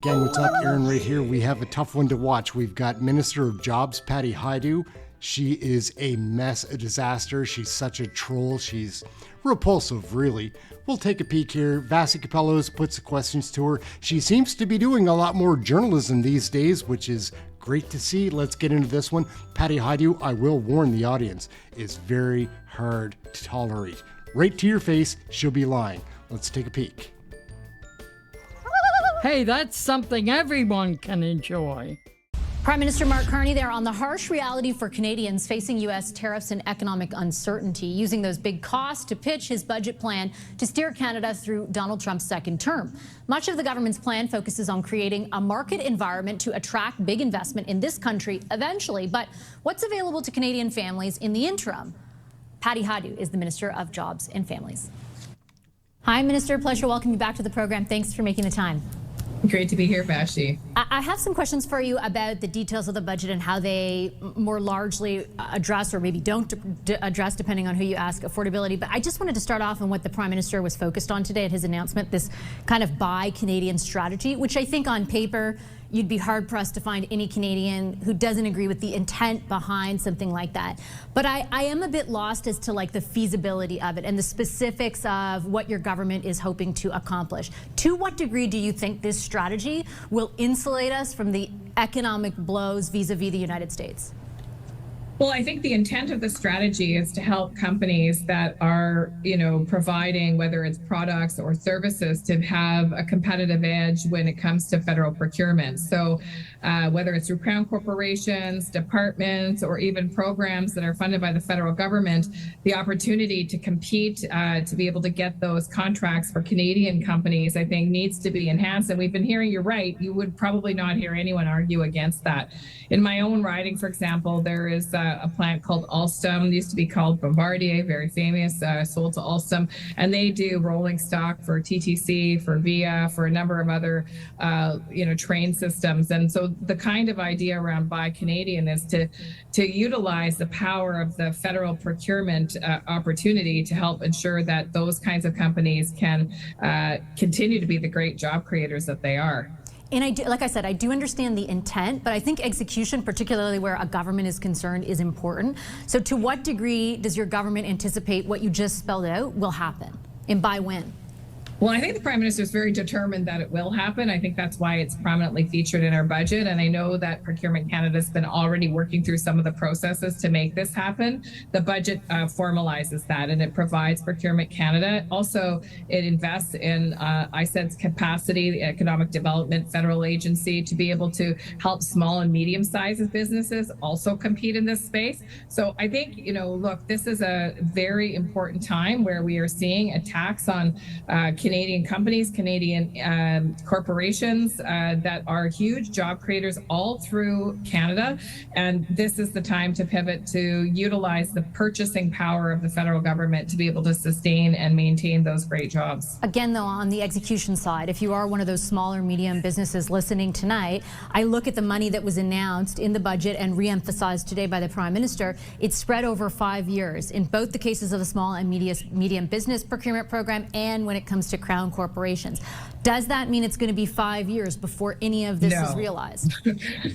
Gang, what's up? Aaron right here. We have a tough one to watch. We've got Minister of Jobs, Patty Hajdu. She is a mess, a disaster. She's such a troll. She's repulsive, really. We'll take a peek here. Vassy Kapelos puts the questions to her. She seems to be doing a lot more journalism these days, which is great to see. Let's get into this one. Patty Hajdu, I will warn the audience, is very hard to tolerate. Right to your face, she'll be lying. Let's take a peek. Hey, that's something everyone can enjoy. Prime Minister Mark Carney there on the harsh reality for Canadians facing U.S. tariffs and economic uncertainty, using those big costs to pitch his budget plan to steer Canada through Donald Trump's second term. Much of the government's plan focuses on creating a market environment to attract big investment in this country eventually. But what's available to Canadian families in the interim? Patty Hajdu is the Minister of Jobs and Families. Hi, Minister. Pleasure to welcome you back to the program. Thanks for making the time. Great to be here, Vassy. I have some questions for you about the details of the budget and how they more largely address, or maybe don't address, depending on who you ask, affordability. But I just wanted to start off on what the Prime Minister was focused on today at his announcement, this kind of buy Canadian strategy, which I think on paper you'd be hard-pressed to find any Canadian who doesn't agree with the intent behind something like that. But I am a bit lost as to like the feasibility of it and the specifics of what your government is hoping to accomplish. To what degree do you think this strategy will insulate us from the economic blows vis-a-vis the United States? Well, I think the intent of the strategy is to help companies that are, providing, whether it's products or services, to have a competitive edge when it comes to federal procurement. So whether it's through crown corporations, departments, or even programs that are funded by the federal government, the opportunity to compete, to be able to get those contracts for Canadian companies, I think needs to be enhanced. And we've been hearing, you're right, you would probably not hear anyone argue against that. In my own riding, for example, there is a plant called Alstom, used to be called Bombardier, very famous, sold to Alstom, and they do rolling stock for TTC, for VIA, for a number of other, train systems. And so the kind of idea around Buy Canadian is to utilize the power of the federal procurement opportunity to help ensure that those kinds of companies can continue to be the great job creators that they are. And I do, like I said, I do understand the intent, but I think execution, particularly where a government is concerned, is important. So to what degree does your government anticipate what you just spelled out will happen, and by when? Well, I think the Prime Minister is very determined that it will happen. I think that's why it's prominently featured in our budget. And I know that Procurement Canada has been already working through some of the processes to make this happen. The budget formalizes that, and it provides Procurement Canada. Also, it invests in ISED's capacity, the Economic Development Federal Agency, to be able to help small and medium-sized businesses also compete in this space. So I think, look, this is a very important time where we are seeing attacks on Canadian companies, Canadian corporations that are huge job creators all through Canada. And this is the time to pivot to utilize the purchasing power of the federal government to be able to sustain and maintain those great jobs. Again, though, on the execution side, if you are one of those small or medium businesses listening tonight, I look at the money that was announced in the budget and re-emphasized today by the Prime Minister. It's spread over 5 years in both the cases of the small and medium business procurement program and when it comes to crown corporations. Does that mean it's going to be 5 years before any of this is realized?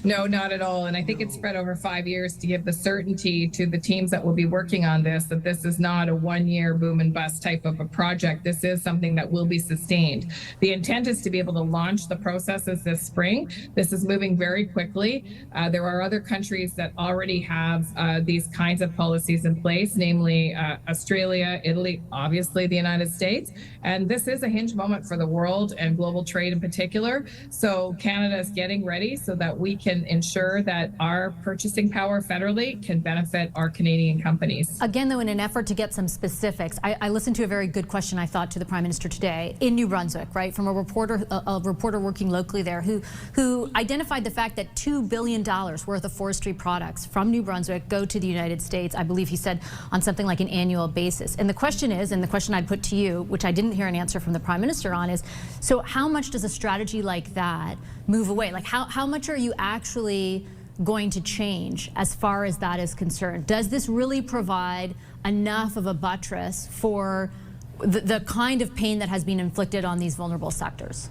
No, not at all. And I think it's spread over 5 years to give the certainty to the teams that will be working on this, that this is not a one-year boom and bust type of a project. This is something that will be sustained. The intent is to be able to launch the processes this spring. This is moving very quickly. There are other countries that already have these kinds of policies in place, namely Australia, Italy, obviously the United States. And this is a hinge moment for the world and global trade in particular. So Canada is getting ready so that we can ensure that our purchasing power federally can benefit our Canadian companies. Again, though, in an effort to get some specifics, I listened to a very good question, I thought, to the Prime Minister today in New Brunswick, right, from a reporter working locally there who identified the fact that $2 billion worth of forestry products from New Brunswick go to the United States, I believe he said, on something like an annual basis. And the question is, and the question I'd put to you, which I didn't hear an answer from the Prime Minister on, is so how much does a strategy like that move away? Like how much are you actually going to change as far as that is concerned? Does this really provide enough of a buttress for the kind of pain that has been inflicted on these vulnerable sectors?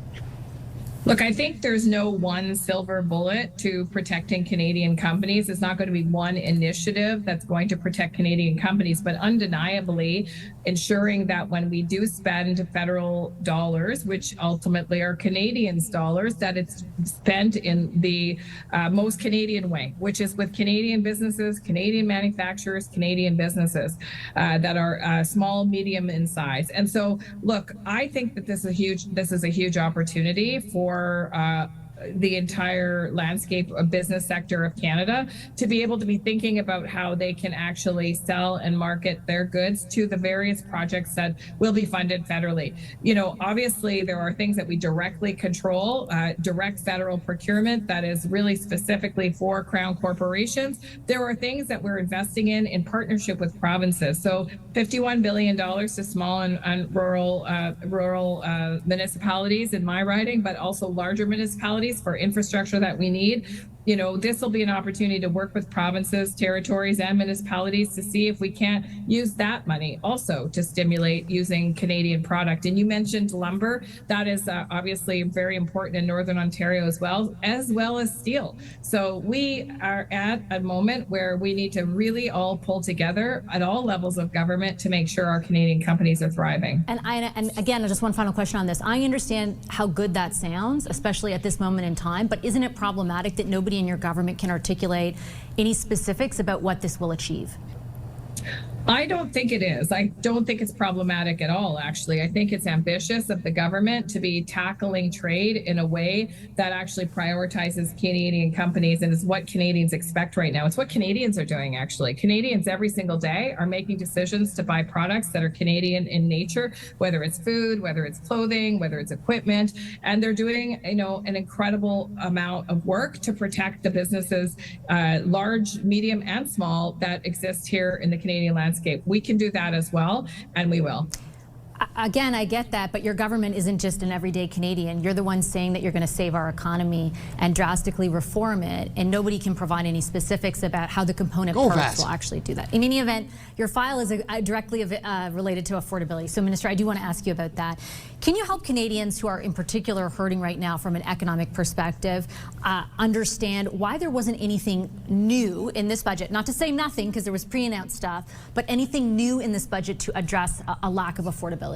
Look, I think there's no one silver bullet to protecting Canadian companies. It's not going to be one initiative that's going to protect Canadian companies, but undeniably ensuring that when we do spend federal dollars, which ultimately are Canadians' dollars, that it's spent in the most Canadian way, which is with Canadian businesses, Canadian manufacturers, Canadian businesses that are small, medium in size. And so, look, I think that this is a huge opportunity for the entire landscape of business sector of Canada to be able to be thinking about how they can actually sell and market their goods to the various projects that will be funded federally. You know, obviously there are things that we directly control, direct federal procurement that is really specifically for Crown corporations. There are things that we're investing in partnership with provinces. So $51 billion to small and rural municipalities in my riding, but also larger municipalities for infrastructure that we need. You know, this will be an opportunity to work with provinces, territories, and municipalities to see if we can't use that money also to stimulate using Canadian product. And you mentioned lumber. That is obviously very important in Northern Ontario as well as steel. So we are at a moment where we need to really all pull together at all levels of government to make sure our Canadian companies are thriving. And again, just one final question on this. I understand how good that sounds, especially at this moment in time, but isn't it problematic that nobody in your government can articulate any specifics about what this will achieve? I don't think it is. I don't think it's problematic at all, actually. I think it's ambitious of the government to be tackling trade in a way that actually prioritizes Canadian companies and is what Canadians expect right now. It's what Canadians are doing, actually. Canadians every single day are making decisions to buy products that are Canadian in nature, whether it's food, whether it's clothing, whether it's equipment, and they're doing, you know, an incredible amount of work to protect the businesses, large, medium, and small, that exist here in the Canadian landscape. We can do that as well, and we will. Again, I get that, but your government isn't just an everyday Canadian. You're the one saying that you're going to save our economy and drastically reform it, and nobody can provide any specifics about how the component parts will actually do that. In any event, your file is directly related to affordability. So, Minister, I do want to ask you about that. Can you help Canadians who are in particular hurting right now from an economic perspective understand why there wasn't anything new in this budget? Not to say nothing, because there was pre-announced stuff, but anything new in this budget to address a lack of affordability?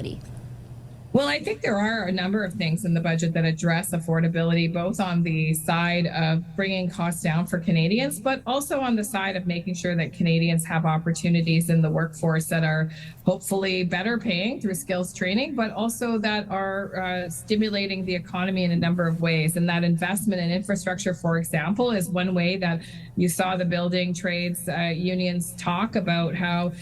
Well, I think there are a number of things in the budget that address affordability, both on the side of bringing costs down for Canadians, but also on the side of making sure that Canadians have opportunities in the workforce that are hopefully better paying through skills training, but also that are stimulating the economy in a number of ways. And that investment in infrastructure, for example, is one way that you saw the building trades unions talk about how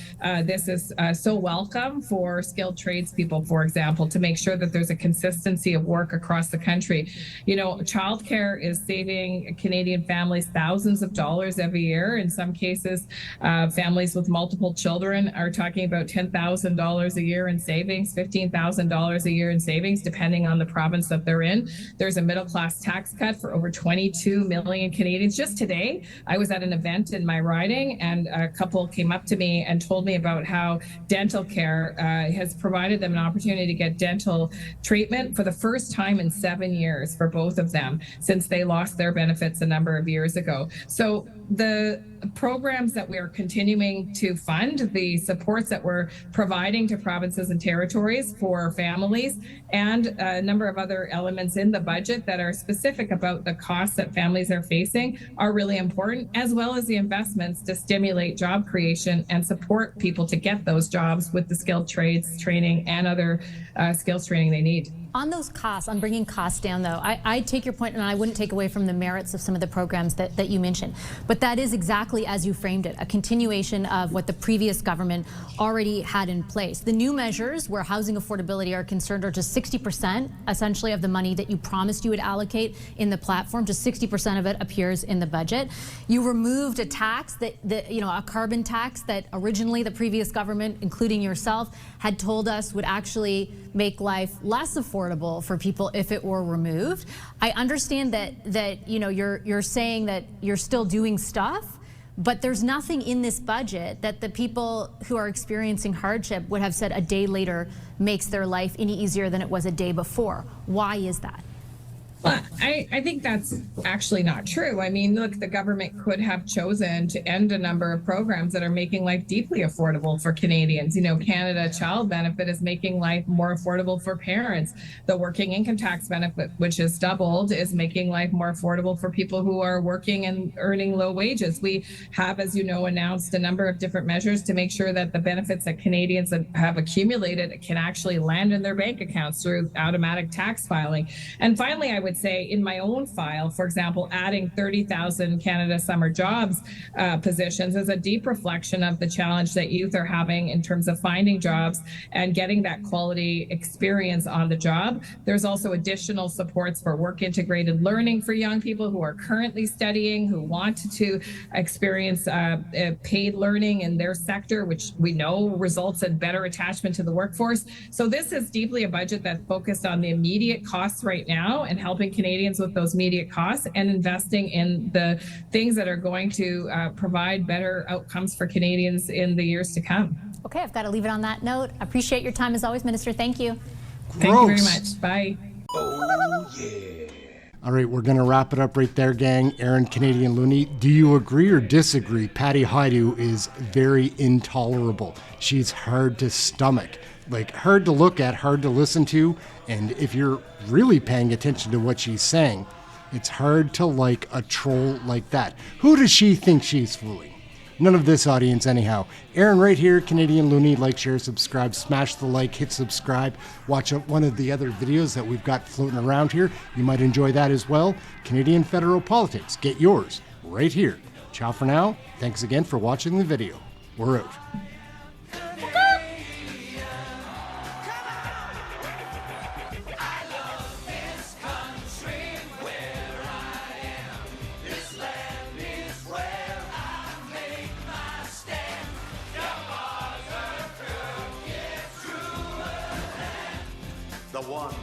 this is so welcome for skilled tradespeople, for example, to make sure that there's a consistency of work across the country. You know, childcare is saving Canadian families thousands of dollars every year. In some cases, families with multiple children are talking about $10,000 a year in savings, $15,000 a year in savings, depending on the province that they're in. There's a middle-class tax cut for over 22 million Canadians. Just today, I was at an event in my riding, and a couple came up to me and told me about how dental care has provided them an opportunity to get dental treatment for the first time in 7 years for both of them since they lost their benefits a number of years ago. So the programs that we are continuing to fund, the supports that we're providing to provinces and territories for families, and a number of other elements in the budget that are specific about the costs that families are facing are really important, as well as the investments to stimulate job creation and support people to get those jobs with the skilled trades training and other skills training they need. On those costs, on bringing costs down, though, I take your point, and I wouldn't take away from the merits of some of the programs that you mentioned. But that is exactly as you framed it, a continuation of what the previous government already had in place. The new measures where housing affordability are concerned are just 60% essentially of the money that you promised you would allocate in the platform. Just 60% of it appears in the budget. You removed a tax a carbon tax that originally the previous government, including yourself, had told us would actually make life less affordable for people if it were removed. I understand that you're saying that you're still doing stuff, but there's nothing in this budget that the people who are experiencing hardship would have said a day later makes their life any easier than it was a day before. Why is that? Well, I think that's actually not true. I mean, look, the government could have chosen to end a number of programs that are making life deeply affordable for Canadians. You know, Canada Child Benefit is making life more affordable for parents. The working income tax benefit, which is doubled, is making life more affordable for people who are working and earning low wages. We have, as you know, announced a number of different measures to make sure that the benefits that Canadians have accumulated can actually land in their bank accounts through automatic tax filing. And finally, I would say in my own file, for example, adding 30,000 Canada Summer Jobs positions is a deep reflection of the challenge that youth are having in terms of finding jobs and getting that quality experience on the job. There's also additional supports for work integrated learning for young people who are currently studying, who want to experience paid learning in their sector, which we know results in better attachment to the workforce. So this is deeply a budget that's focused on the immediate costs right now and helping Canadians with those immediate costs and investing in the things that are going to provide better outcomes for Canadians in the years to come. Okay, I've got to leave it on that note. I appreciate your time as always, Minister. Thank you. Thank you very much. Bye. Oh, yeah. All right, we're going to wrap it up right there, gang. Aaron, Canadian Looney, do you agree or disagree? Patty Hajdu is very intolerable. She's hard to stomach, like hard to look at, hard to listen to. And if you're really paying attention to what she's saying, it's hard to like a troll like that. Who does she think she's fooling? None of this audience anyhow. Aaron right here, Canadian Looney. Like, share, subscribe, smash the like, hit subscribe. Watch one of the other videos that we've got floating around here. You might enjoy that as well. Canadian Federal Politics. Get yours right here. Ciao for now. Thanks again for watching the video. We're out. The one.